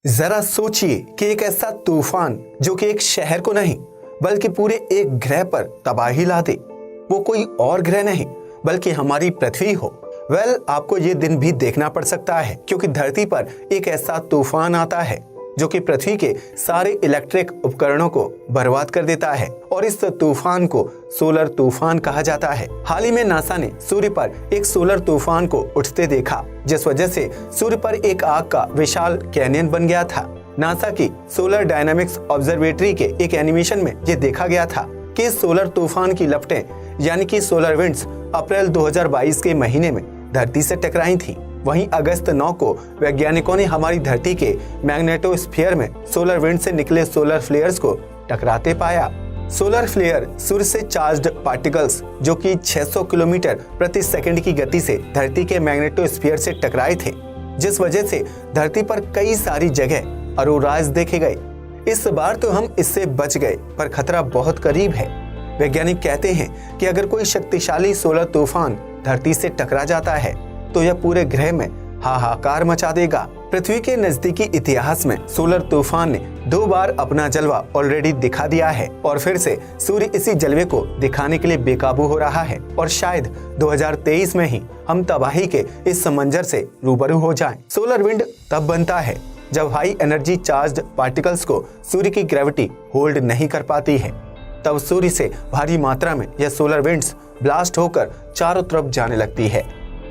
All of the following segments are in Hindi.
जरा सोचिए कि एक ऐसा तूफान जो कि एक शहर को नहीं बल्कि पूरे एक ग्रह पर तबाही ला दे, वो कोई और ग्रह नहीं बल्कि हमारी पृथ्वी हो। आपको ये दिन भी देखना पड़ सकता है क्योंकि धरती पर एक ऐसा तूफान आता है जो कि पृथ्वी के सारे इलेक्ट्रिक उपकरणों को बर्बाद कर देता है और इस तूफान को सोलर तूफान कहा जाता है। हाल ही में नासा ने सूर्य पर एक सोलर तूफान को उठते देखा, जिस वजह से सूर्य पर एक आग का विशाल कैनियन बन गया था। नासा की सोलर डायनामिक्स ऑब्जर्वेटरी के एक एनिमेशन में ये देखा गया था कि सोलर तूफान की लपटें यानी कि सोलर विंड्स अप्रैल 2022 के महीने में धरती से टकराई थी। वहीं अगस्त 9 को वैज्ञानिकों ने हमारी धरती के मैग्नेटोस्फीयर में सोलर विंड से निकले सोलर फ्लेयर्स को टकराते पाया। सोलर फ्लेयर सूर्य से चार्ज्ड पार्टिकल्स जो कि 600 किलोमीटर प्रति सेकंड की गति से धरती के मैग्नेटोस्फीयर से टकराए थे, जिस वजह से धरती पर कई सारी जगह अरोराज देखे गए। इस बार तो हम इससे बच गए, पर खतरा बहुत करीब है। वैज्ञानिक कहते हैं कि अगर कोई शक्तिशाली सोलर तूफान धरती से टकरा जाता है तो यह पूरे ग्रह में हाहाकार मचा देगा। पृथ्वी के नजदीकी इतिहास में सोलर तूफान ने 2 बार अपना जलवा ऑलरेडी दिखा दिया है और फिर से सूर्य इसी जलवे को दिखाने के लिए बेकाबू हो रहा है और शायद 2023 में ही हम तबाही के इस मंजर से रूबरू हो जाएं। सोलर विंड तब बनता है जब हाई एनर्जी चार्ज्ड पार्टिकल्स को सूर्य की ग्रेविटी होल्ड नहीं कर पाती है। तब सूर्य से भारी मात्रा में यह सोलर विंड्स ब्लास्ट होकर चारों तरफ जाने लगती है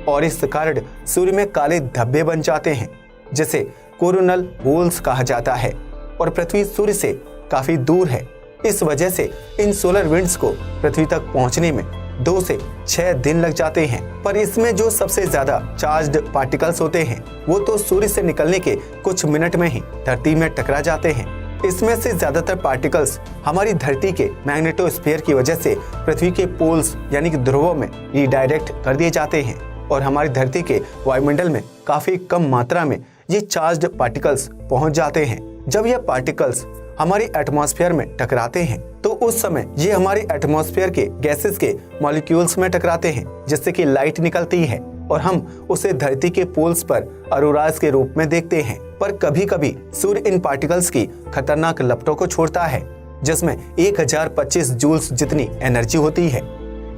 और इस कारण सूर्य में काले धब्बे बन जाते हैं, जिसे कोरोनल होल्स कहा जाता है और पृथ्वी सूर्य से काफी दूर है। इस वजह से इन सोलर विंड्स को पृथ्वी तक पहुंचने में 2 से 6 दिन लग जाते हैं। पर इसमें जो सबसे ज्यादा चार्ज्ड पार्टिकल्स होते हैं वो तो सूर्य से निकलने के कुछ मिनट में ही धरती में टकरा जाते हैं। इसमें से ज्यादातर पार्टिकल्स हमारी धरती के मैग्नेटोस्फीयर की वजह से पृथ्वी के पोल्स यानी कि ध्रुवों में रिडायरेक्ट कर दिए जाते हैं और हमारी धरती के वायुमंडल में काफी कम मात्रा में ये चार्ज्ड पार्टिकल्स पहुंच जाते हैं। जब ये पार्टिकल्स हमारी एटमॉस्फेयर में टकराते हैं तो उस समय ये हमारी एटमॉस्फेयर के गैसेस के मॉलिक्यूल्स में टकराते हैं, जिससे कि लाइट निकलती है और हम उसे धरती के पोल्स पर अरोराज के रूप में देखते हैं। पर कभी कभी सूर्य इन पार्टिकल्स की खतरनाक लपटों को छोड़ता है, जिसमें 1025 जूल्स जितनी एनर्जी होती है।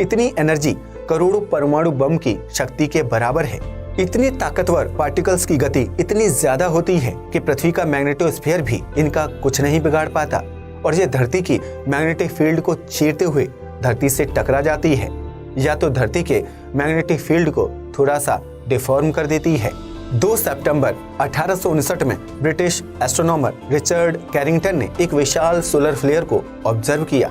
इतनी एनर्जी करोड़ों परमाणु बम की शक्ति के बराबर है। इतनी ताकतवर पार्टिकल्स की गति इतनी ज्यादा होती है कि पृथ्वी का मैग्नेटोस्फीयर भी इनका कुछ नहीं बिगाड़ पाता और ये धरती की मैग्नेटिक फील्ड को चीरते हुए धरती से टकरा जाती है या तो धरती के मैग्नेटिक फील्ड को थोड़ा सा डिफॉर्म कर देती है। 2 सितंबर 1859 में ब्रिटिश एस्ट्रोनॉमर रिचर्ड कैरिंगटन ने एक विशाल सोलर फ्लेयर को ऑब्जर्व किया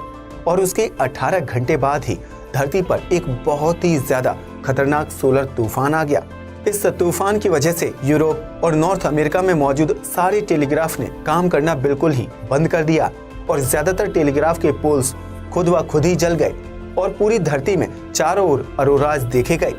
और उसके 18 घंटे बाद ही धरती पर एक बहुत ही ज्यादा खतरनाक सोलर तूफान आ गया। इस तूफान की वजह से यूरोप और नॉर्थ अमेरिका में मौजूद सारे टेलीग्राफ ने काम करना बिल्कुल ही बंद कर दिया और ज्यादातर टेलीग्राफ के पोल्स खुद व खुद ही जल गए और पूरी धरती में चारों ओर अरोराज देखे गए।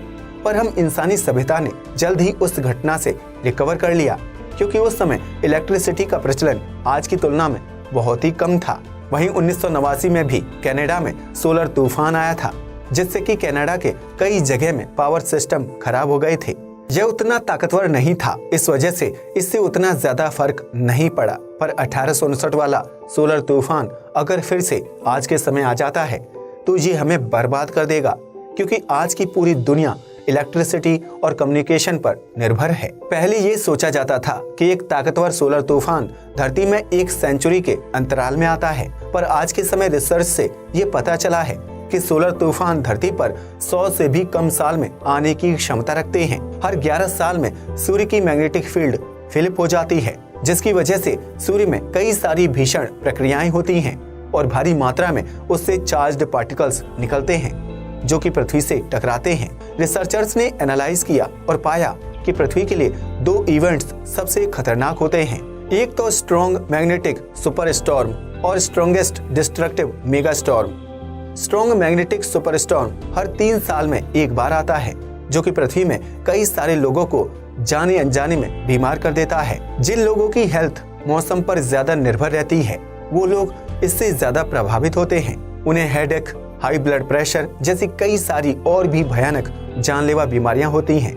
पर हम इंसानी सभ्यता ने जल्द ही उस घटना से रिकवर कर लिया क्योंकि उस समय इलेक्ट्रिसिटी का प्रचलन आज की तुलना में बहुत ही कम था। वहीं 1989 में भी कनाडा में सोलर तूफान आया था, जिससे कि कनाडा के कई जगह में पावर सिस्टम खराब हो गए थे। यह उतना ताकतवर नहीं था, इस वजह से इससे उतना ज्यादा फर्क नहीं पड़ा। पर 1859 वाला सोलर तूफान अगर फिर से आज के समय आ जाता है तो ये हमें बर्बाद कर देगा, क्योंकि आज की पूरी दुनिया इलेक्ट्रिसिटी और कम्युनिकेशन पर निर्भर है। पहले ये सोचा जाता था कि एक ताकतवर सोलर तूफान धरती में 1 सेंचुरी के अंतराल में आता है, पर आज के समय रिसर्च से ये पता चला है कि सोलर तूफान धरती पर 100 से भी कम साल में आने की क्षमता रखते हैं। हर 11 साल में सूर्य की मैग्नेटिक फील्ड फ्लिप हो जाती है, जिसकी वजह से सूर्य में कई सारी भीषण प्रक्रियाएं होती हैं और भारी मात्रा में उससे चार्ज्ड पार्टिकल्स निकलते हैं जो कि पृथ्वी से टकराते हैं। रिसर्चर्स ने एनालाइज किया और पाया कि पृथ्वी के लिए 2 इवेंट्स सबसे खतरनाक होते हैं। एक तो स्ट्रॉन्ग मैग्नेटिक सुपर स्टॉर्म और strongest destructive mega storm. Strong magnetic super storm हर 3 साल में एक बार आता है, जो कि पृथ्वी में कई सारे लोगों को जाने अनजाने में बीमार कर देता है। जिन लोगों की हेल्थ मौसम पर ज्यादा निर्भर रहती है वो लोग इससे ज्यादा प्रभावित होते हैं। उन्हें हेडेक, हाई ब्लड प्रेशर जैसी कई सारी और भी भयानक जानलेवा बीमारियां होती हैं।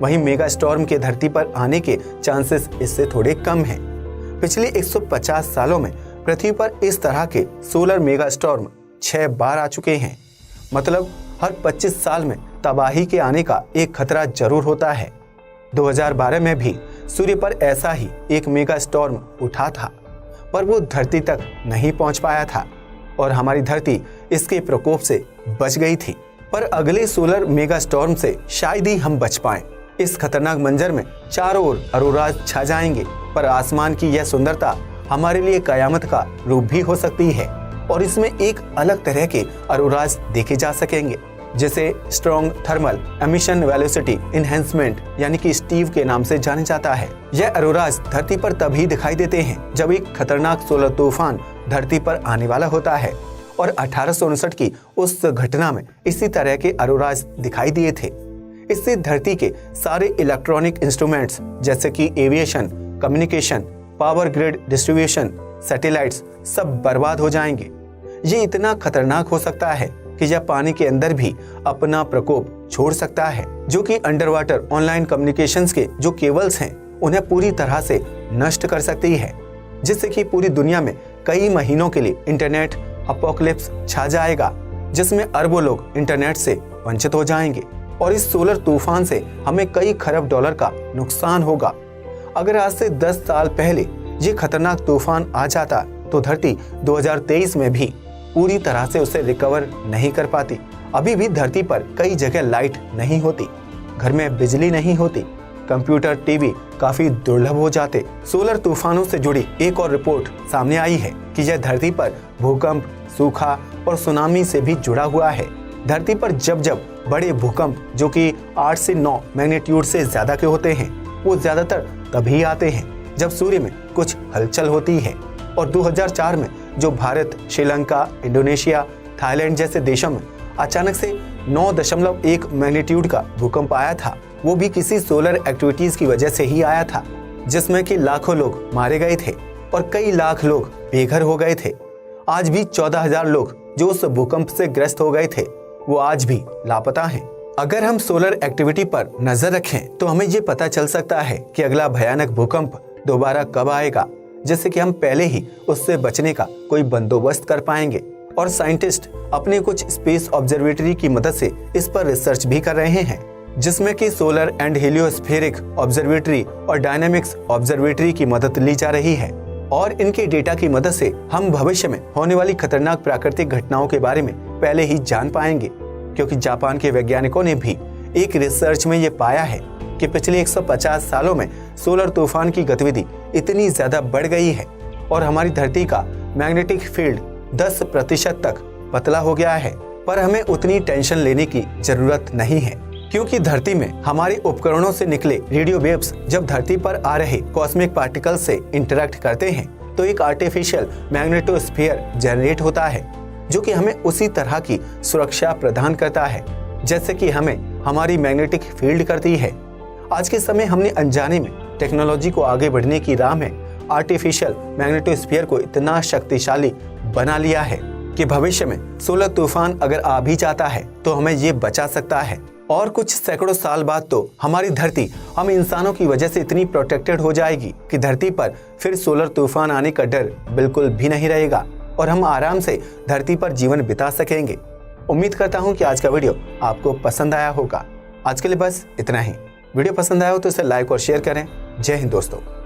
वहीं मेगा स्टॉर्म के धरती पर आने के चांसेस इससे थोड़े कम हैं। पिछले 150 सालों में पृथ्वी पर इस तरह के सोलर मेगा स्टॉर्म 6 बार आ चुके हैं। मतलब हर 25 साल में तबाही के आने का एक खतरा जरूर होता है। 2012 में भी सूर्य पर ऐसा ही एक मेगा स्टॉर्म उठा था, पर वो धरती तक नहीं पहुंच पाया था और हमारी धरती इसके प्रकोप से बच गई थी। पर अगले सोलर मेगा स्टॉर्म से शायद ही हम बच पाएं। इस खतरनाक मंजर में चारों ओर अरोराज छा जाएंगे, पर आसमान की यह सुंदरता हमारे लिए कयामत का रूप भी हो सकती है और इसमें एक अलग तरह के अरोराज देखे जा सकेंगे, जिसे strong thermal emission velocity enhancement यानी कि स्टीव के नाम से जाने जाता है। यह अरोराज धरती पर तभी दिखाई देते हैं जब एक खतरनाक सोलर तूफान धरती पर आने वाला होता है और 1859 की उस घटना में इसी तरह के अरोराज दिखाई दिए थे। इससे धरती के सारे इलेक्ट्रॉनिक इंस्ट्रूमेंट्स जैसे कि aviation, communication, power grid distribution, satellites सब बर्बाद हो जाएंगे। ये इतना खतरनाक हो सकता है कि यह पानी के अंदर भी अपना प्रकोप छोड़ सकता है, जो कि अंडर वाटर ऑनलाइन कम्युनिकेशंस के जो केबल्स हैं उन्हें पूरी तरह से नष्ट कर सकती है, जिससे कि पूरी दुनिया में कई महीनों के लिए इंटरनेट अपोकलिप्स छा जाएगा, जिसमें अरबों लोग इंटरनेट से वंचित हो जाएंगे और इस सोलर तूफान से हमें कई खरब डॉलर का नुकसान होगा। अगर आज से 10 साल पहले ये खतरनाक तूफान आ जाता तो धरती 2023 में भी पूरी तरह से उसे रिकवर नहीं कर पाती। अभी भी धरती पर कई जगह लाइट नहीं होती, घर में बिजली नहीं होती, कंप्यूटर, टीवी काफी दुर्लभ हो जाते। सोलर तूफानों से जुड़ी एक और रिपोर्ट सामने आई है कि यह धरती पर भूकंप, सूखा और सुनामी से भी जुड़ा हुआ है। धरती पर जब जब बड़े भूकंप जो कि 8 से 9 मैग्नीट्यूड से ज्यादा के होते हैं, वो ज्यादातर तभी आते हैं जब सूर्य में कुछ हलचल होती है। और 2004 में जो भारत, श्रीलंका, इंडोनेशिया, थाईलैंड जैसे देशों में अचानक से 9.1 मैग्नीट्यूड का भूकंप आया था, वो भी किसी सोलर एक्टिविटीज की वजह से ही आया था, जिसमें कि लाखों लोग मारे गए थे और कई लाख लोग बेघर हो गए थे। आज भी 14,000 लोग जो उस भूकंप से ग्रस्त हो गए थे, वो आज भी लापता हैं। अगर हम सोलर एक्टिविटी पर नजर रखें तो हमें ये पता चल सकता है कि अगला भयानक भूकंप दोबारा कब आएगा, जिससे कि हम पहले ही उससे बचने का कोई बंदोबस्त कर पाएंगे। और साइंटिस्ट अपने कुछ स्पेस ऑब्जर्वेटरी की मदद से इस पर रिसर्च भी कर रहे हैं, जिसमें कि सोलर एंड हेलियोस्फेरिक ऑब्जर्वेटरी और डायनामिक्स ऑब्जर्वेटरी की मदद ली जा रही है। और इनके डेटा की मदद से हम भविष्य में होने वाली खतरनाक प्राकृतिक घटनाओं के बारे में पहले ही जान पाएंगे, क्योंकि जापान के वैज्ञानिकों ने भी एक रिसर्च में ये पाया है कि पिछले 150 सालों में सोलर तूफान की गतिविधि इतनी ज्यादा बढ़ गई है और हमारी धरती का मैग्नेटिक फील्ड 10% तक पतला हो गया है। पर हमें उतनी टेंशन लेने की जरूरत नहीं है, क्योंकि धरती में हमारे उपकरणों से निकले रेडियो वेव्स जब धरती पर आ रहे कॉस्मिक पार्टिकल से इंटरेक्ट करते हैं तो एक आर्टिफिशियल मैग्नेटोस्फीयर जनरेट होता है, जो कि हमें उसी तरह की सुरक्षा प्रदान करता है जैसे कि हमें हमारी मैग्नेटिक फील्ड करती है। आज के समय हमने अनजाने में टेक्नोलॉजी को आगे बढ़ने की राह में आर्टिफिशियल मैग्नेटोस्फीयर को इतना शक्तिशाली बना लिया है कि भविष्य में सोलर तूफान अगर आ भी जाता है तो हमें ये बचा सकता है। और कुछ सैकड़ों साल बाद तो हमारी धरती हम इंसानों की वजह से इतनी प्रोटेक्टेड हो जाएगी कि धरती पर फिर सोलर तूफान आने का डर बिल्कुल भी नहीं रहेगा और हम आराम से धरती पर जीवन बिता सकेंगे। उम्मीद करता हूँ कि आज का वीडियो आपको पसंद आया होगा। आज के लिए बस इतना ही। वीडियो पसंद आया हो तो इसे लाइक और शेयर करें। जय हिंद दोस्तों।